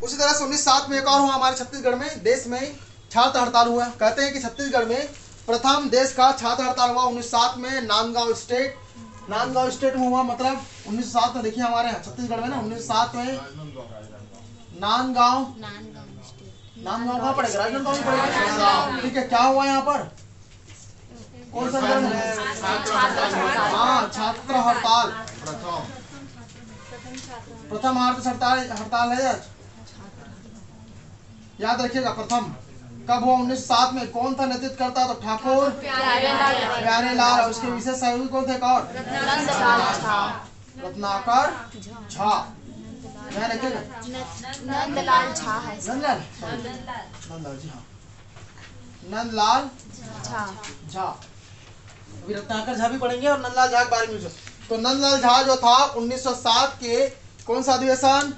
उसी तरह से 1907 में एक और हुआ हमारे छत्तीसगढ़ में, देश में छात्र हड़ताल हुआ। कहते हैं कि छत्तीसगढ़ में प्रथम देश का छात्र हड़ताल हुआ 1907 में नांदगांव स्टेट में हुआ। मतलब 1907 में देखिए हमारे यहाँ छत्तीसगढ़ में ना 1907 में नांदगांव कहाँ पड़ेगा, राजनांदगांव में पड़ेगा। ठीक है, क्या हुआ यहाँ पर, कौन सा आंदोलन? हाँ, छात्र हड़ताल, प्रथम हड़ताल है आज, याद रखिएगा। प्रथम कब हुआ? 1907 में। कौन था नेतृत्व करता? तो ठाकुर प्यारेलाल। और उसके विशेष सहयोगी कौन थे? और रत्नाकर झा। ध्यान रखिएगा, नंदलाल झा है। नंदलाल जी, हाँ, नंदलाल झा। अभी रत्नाकर झा भी पढ़ेंगे और नंदलाल झा के बारे में। तो नंदलाल झा जो था 1907 के कौन सा अधिवेशन,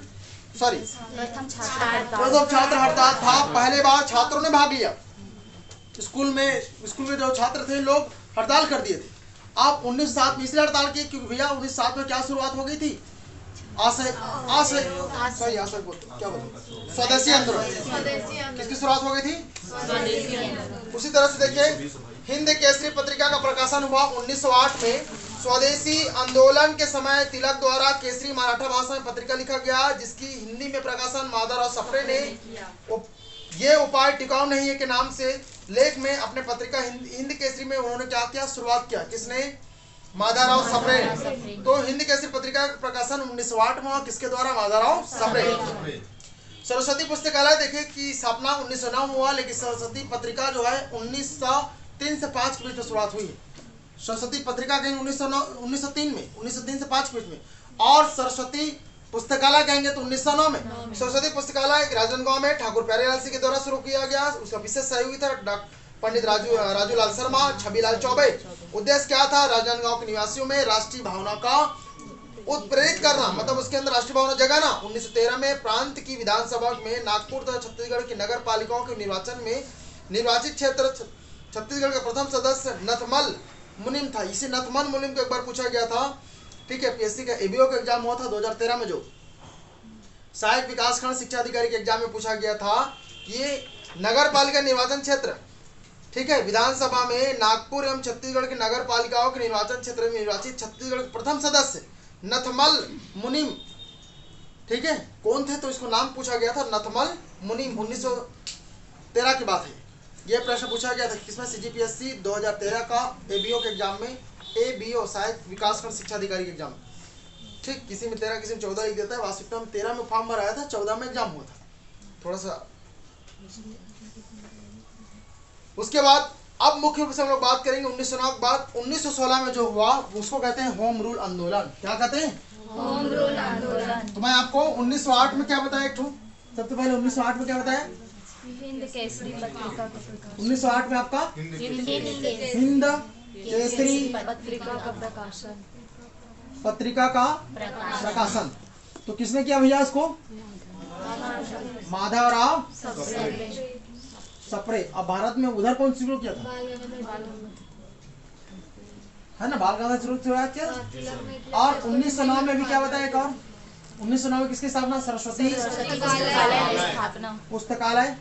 सॉरी प्रथम छात्र हड़ताल था। पहले बार छात्रों ने भाग लिया। स्कूल में जो छात्र थे लोग हड़ताल कर दिए थे। आप 1907 में इसलिए हड़ताल की क्योंकि भैया 1907 में क्या शुरुआत हो गई थी? स्वदेशी आंदोलन। किसकी शुरुआत हो गई थी? उसी तरह से देखिए हिंद केसरी पत्रिका का प्रकाशन हुआ 1908 में। स्वदेशी आंदोलन के समय तिलक द्वारा केसरी मराठा भाषा में पत्रिका लिखा गया, जिसकी हिंदी में प्रकाशन माधवराव सप्रे ने ये उपाय टिकाऊ नहीं है के नाम से लेख में अपने पत्रिका हिंद केसरी में उन्होंने क्या किया, शुरुआत किया। किसने? माधवराव सप्रे। तो हिंद केसरी पत्रिका का प्रकाशन 1908 में हुआ, किसके द्वारा? माधवराव सप्रे। सरस्वती पुस्तकालय देखिए कि स्थापना 1909 में हुआ, लेकिन सरस्वती पत्रिका जो है 1903 से 5 के बीच में शुरुआत हुई। सरस्वती पत्रिका कहेंगे 1903 में, 1903 से 5 के बीच में। और सरस्वती पुस्तकालय कहेंगे तो 1909 में। सरस्वती पुस्तकालय राजनांदगांव में ठाकुर प्यारेलाल सिंह के द्वारा शुरू किया गया। उसका विशेष सहयोगी था पंडित राजूलाल शर्मा, छबीलाल चौबे। उद्देश्य क्या था? राजनांदगांव के निवासियों में राष्ट्रीय भावना का उत्प्रेरित करना, मतलब उसके अंदर राष्ट्रीय भावना जगाना। 1913 में प्रांत की विधानसभा में नागपुर तथा छत्तीसगढ़ की नगर पालिकाओं के निर्वाचन में निर्वाचित क्षेत्र छत्तीसगढ़ का प्रथम सदस्य नथमल मुनिम था। इसी नथमल मुनिम को एक बार पूछा गया था, ठीक है, पीएससी का एबीओ का एग्जाम हुआ था 2013 में, जो सहायक विकासखंड शिक्षा अधिकारी के एग्जाम में पूछा गया था कि नगर पालिका निर्वाचन क्षेत्र, ठीक है, विधानसभा में नागपुर एवं छत्तीसगढ़ की नगर पालिकाओं के निर्वाचन क्षेत्र में निर्वाचित छत्तीसगढ़ के प्रथम सदस्य नथमल मुनिम, ठीक है, कौन थे? तो इसको नाम पूछा गया था नथमल मुनिम। 1913 की बात है। यह प्रश्न पूछा गया था किसमें? सीजीपीएससी 2013 का एबीओ के एग्जाम में, एबीओ सहायक विकासखंड शिक्षा अधिकारी के एग्जाम में। ठीक, किसी में 13 किसी में 14 लिख देता है। वास्तविकता में 13 में फॉर्म भराया था, 14 में एग्जाम हुआ था। थोड़ा सा उसके बाद अब मुख्य रूप से हम लोग बात करेंगे 1909 के बाद 1916 में जो हुआ उसको कहते हैं होम रूल आंदोलन। क्या कहते हैं? होम रूल आंदोलन। तो मैं आपको 1908 में क्या बताया, एक ठो सबसे पहले 1908 में क्या बताया? हिंद केसरी पत्रिका। 1908 में आपका हिंद केसरी पत्रिका का प्रकाशन। तो किसने किया भैया इसको? माधवराव सप्रे। अब भारत में उधर कौन शुरू किया था? है ना, बाल गंगाधर शुरू किया। और 1909 में भी क्या बताया एक और? 1909 में किसकी स्थापना? सरस्वती पुस्तकालय।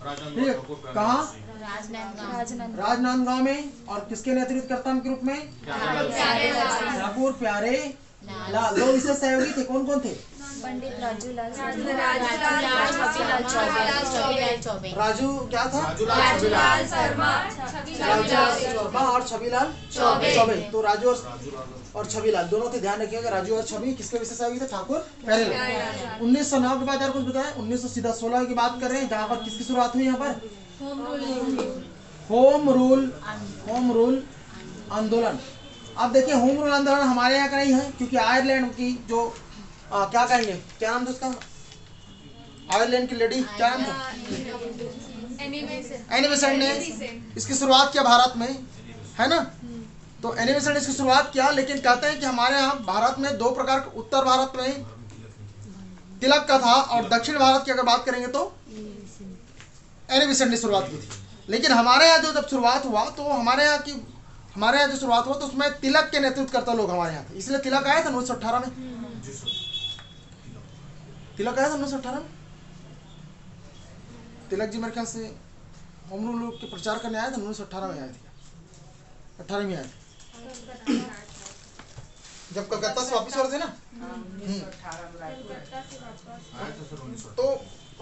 कहाँ? राजनांदगांव में। और किसके नेतृत्वकर्ता के रूप में? ठाकुर प्यारे लाल। दो विशेष सहयोगी थे, कौन कौन थे? पंडित राजूलाल राजू क्या था? राजूलाल शर्मा और छबीलाल चौबे। तो राजू और छबीलाल दोनों थे, ध्यान रखिएगा। राजू और छवि किसके विशेष सहयोगी थे? ठाकुर प्यारेलाल। 1909 के बाद और कुछ बताया? 1916 की बात कर रहे हैं, जहाँ पर किसकी शुरुआत हुई? यहाँ पर होम रूल आंदोलन। अब देखिए होम रूल आंदोलन हमारे यहाँ का नहीं है, क्योंकि आयरलैंड की जो क्या कहेंगे, क्या नाम था उसका? आयरलैंड की लेडी, क्या नाम था? एनी बेसेंट ने इसकी शुरुआत किया भारत में, है ना। तो एनी बेसेंट ने इसकी शुरुआत किया, लेकिन कहते हैं कि हमारे यहाँ भारत में दो प्रकार, उत्तर भारत में तिलक का था और दक्षिण भारत की अगर बात करेंगे तो एनी बेसेंट ने शुरुआत की थी। लेकिन हमारे यहाँ जो जब शुरुआत हुआ तो हमारे यहाँ जो शुरुआत हुआ तो उसमें तिलक के नेतृत्व करता लोग हमारे यहाँ थे, इसलिए तिलक आया था 1918 में। तिलक आया था 1918 में। तिलक जी मेरे ख्याल से होम रूल के प्रचार करने आए थे 1918 में आए थे, 18 में आए थे जब कलकत्ता से वापस हो रहे थे ना। तो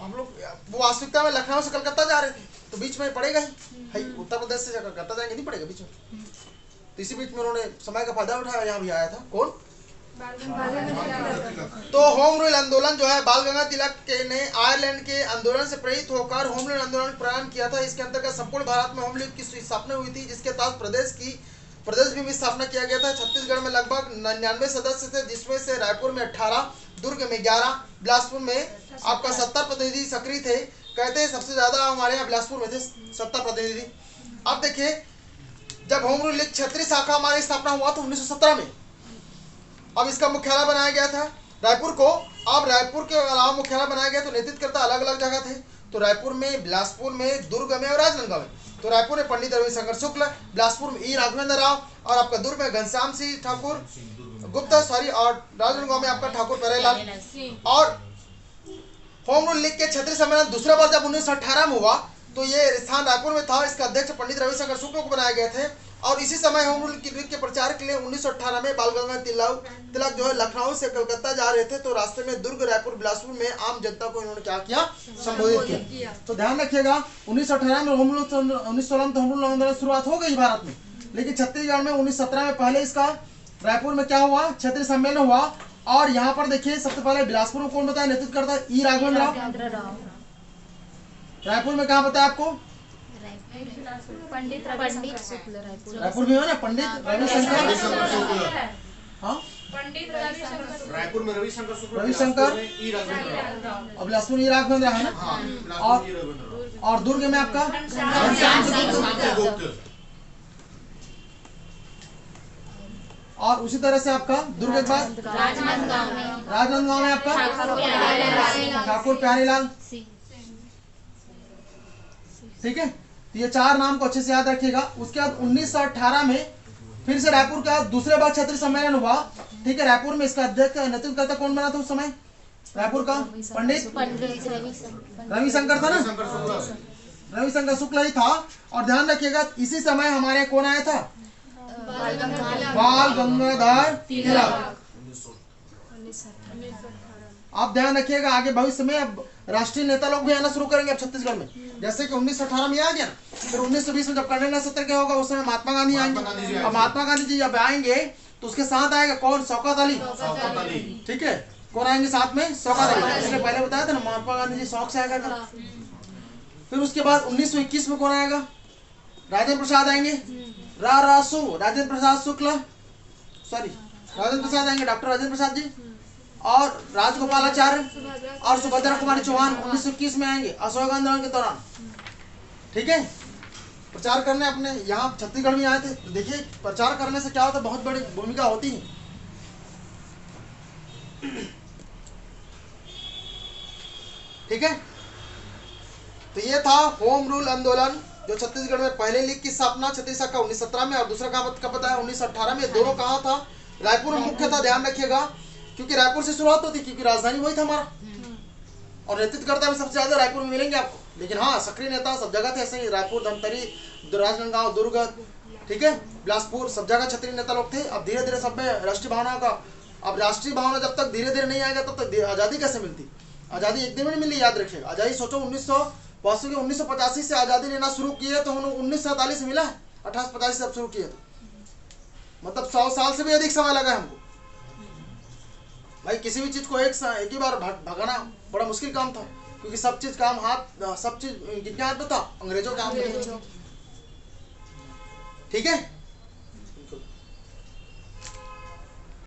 हम लोग वो वास्तविकता में लखनऊ से कलकत्ता जा रहे थे, तो बीच में पड़ेगा ही, उत्तर प्रदेश से कलकत्ता जाएंगे नहीं पड़ेगा बीच में। तो इसी बीच में उन्होंने समय का फायदा उठाया, यहाँ भी आया था कौन, तो होम रूल आंदोलन जो है बाल गंगाधर तिलक ने आयरलैंड के आंदोलन से प्रेरित होकर होम रूल आंदोलन प्रारंभ किया था। इसके अंतर्गत संपूर्ण भारत में होम रूल की स्थापना हुई थी, जिसके तहत प्रदेश भी स्थापना किया गया था। छत्तीसगढ़ में लगभग 99 सदस्य थे, जिसमें से रायपुर में 18, दुर्ग में 11, बिलासपुर में आपका 70 प्रतिनिधि सक्रिय थे। कहते हैं सबसे ज्यादा हमारे यहाँ बिलासपुर में थे 70 प्रतिनिधि। अब देखिए जब होम रूल लीग क्षेत्रीय शाखा हमारी स्थापना हुआ था 1917 में। अब इसका मुख्यालय बनाया गया था रायपुर को। अब रायपुर के अलावा मुख्यालय बनाया गया तो नेतृत्वकर्ता अलग अलग जगह थे, तो रायपुर में, बिलासपुर में, दुर्ग में और राजनांदगांव में। तो रायपुर में पंडित रविशंकर शुक्ल, बिलासपुर में ई राघवेंद्र राव और आपका दुर्ग में घनश्याम सिंह ठाकुर गुप्ता और राजनांदगांव में आपका ठाकुर प्यारेलाल। और होम रूल लीग के क्षेत्रीय सम्मेलन दूसरा बार जब 1918 में हुआ तो ये स्थान रायपुर में था। इसका अध्यक्ष पंडित रविशंकर शुक्ल को बनाए गए थे। और इसी समय होम रूल लीग के प्रचार के लिए 1918 में बाल गंगाधर तिलक जो है लखनऊ से कलकत्ता जा रहे थे, तो रास्ते में दुर्ग, रायपुर, बिलासपुर में आम जनता को इन्होंने क्या किया, संबोधित किया। तो ध्यान रखिएगा 1918 में होम रूल 1916 में होम रूल आंदोलन शुरुआत हो गई भारत में, लेकिन छत्तीसगढ़ में 1917 में पहले इसका रायपुर में क्या हुआ, क्षेत्रीय सम्मेलन हुआ। और यहाँ पर देखिए सबसे पहले बिलासपुर में कौन बताया, नेतृत्व करता है ई राघवेंद्र राव। रायपुर में कहाँ बताया आपको, पंडित शुक्ल रायपुर में हो ना, पंडित रविशंकर, हाँ रायपुर में रविशंकर शुक्ल, रविशंकर और बिलासपुर ई राघवेंद्र है ना, और दुर्ग में आपका और उसी तरह से आपका दुर्ग के बाद राजनांदगांव में आपका ठाकुर प्यारेलाल। ठीक है, तो ये 4 नाम को अच्छे से याद रखिएगा। उसके बाद 1918 में फिर से रायपुर का दूसरे बार क्षेत्रीय सम्मेलन हुआ। ठीक है, रायपुर में इसका अध्यक्ष नेतृत्वकर्ता कौन बना था उस समय, रायपुर का पंडित रविशंकर था ना, रविशंकर शुक्ल ही था। और ध्यान रखिएगा इसी समय हमारे कौन आया था, बाल गंगाधर तिलक। आप ध्यान रखिएगा आगे भविष्य में अब राष्ट्रीय नेता लोग भी आना शुरू करेंगे अब छत्तीसगढ़ में, जैसे कि 1918 में आ गया ना, फिर 1920 में जब कर्नल सत्र के होगा उस समय महात्मा गांधी आएंगे। अब महात्मा गांधी जी जब आएंगे तो उसके साथ आएगा कौन, शौकत अली। ठीक है, कौन आएंगे साथ में, शौकत अली। इसलिए पहले बताया था ना महात्मा गांधी जी शौक से आएगा। फिर उसके बाद 1921 में कौन आएगा, राजेंद्र प्रसाद आएंगे, राजेंद्र प्रसाद शुक्ला, राजेंद्र प्रसाद आएंगे, डॉक्टर राजेंद्र प्रसाद जी। और राजगोपालाचार्य और सुभद्रा कुमारी चौहान 1921 में आएंगे असहयोग आंदोलन के दौरान। ठीक है, प्रचार करने अपने यहाँ छत्तीसगढ़ में आए थे। तो देखिए प्रचार करने से क्या होता है, बहुत बड़ी भूमिका होती है। ठीक है, तो ये था होम रूल आंदोलन जो छत्तीसगढ़ में पहले लीग की स्थापना छत्तीस का 1917 में और दूसरा कब बताया 1918 में। दोनों कहाँ था, रायपुर में मुख्य था। ध्यान रखिएगा क्योंकि रायपुर से शुरुआत होती, क्योंकि राजधानी वही था हमारा, और नेतृत्वकर्ता भी सबसे ज्यादा रायपुर में मिलेंगे आपको। लेकिन हाँ सक्रिय नेता सब जगह थे, ऐसे ही रायपुर, धमतरी, राजनांदगांव, दुर्ग, ठीक है, बिलासपुर, सब जगह क्षेत्रीय नेता लोग थे। अब धीरे धीरे सब में राष्ट्रीय भावना का, अब राष्ट्रीय भावना जब तक धीरे धीरे नहीं आएगा तब तक आजादी कैसे मिलती। आजादी एक दिन में नहीं मिली, याद रखिएगा। आजादी सोचो 1985 से आजादी लेना शुरू किए तो 1947 से मिला है, 1885 से शुरू किए तो मतलब 100 साल से भी अधिक समय लगा हमको। भाई किसी भी चीज को एक ही बार भगाना बड़ा मुश्किल काम था, क्योंकि सब चीज किसके हाथ में था, अंग्रेजों के हाथ में। ठीक है।